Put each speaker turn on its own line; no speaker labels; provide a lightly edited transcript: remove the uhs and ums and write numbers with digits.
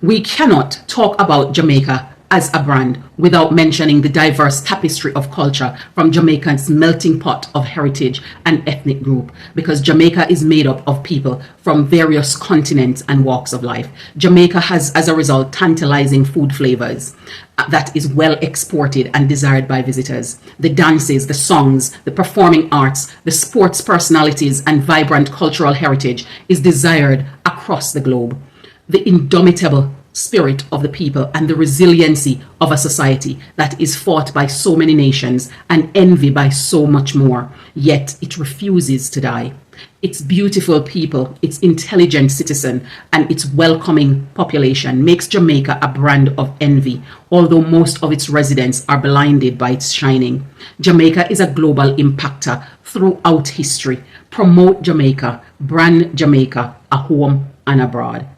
We cannot talk about Jamaica as a brand without mentioning the diverse tapestry of culture from Jamaica's melting pot of heritage and ethnic group, because Jamaica is made up of people from various continents and walks of life. Jamaica has, as a result, tantalizing food flavors that is well exported and desired by visitors. The dances, the songs, the performing arts, the sports personalities, and vibrant cultural heritage is desired across the globe. The indomitable spirit of the people and the resiliency of a society that is fought by so many nations and envy by so much more, yet it refuses to die. Its beautiful people, its intelligent citizen, and its welcoming population makes Jamaica a brand of envy, although most of its residents are blinded by its shining. Jamaica is a global impactor throughout history. Promote Jamaica, brand Jamaica, a home and abroad.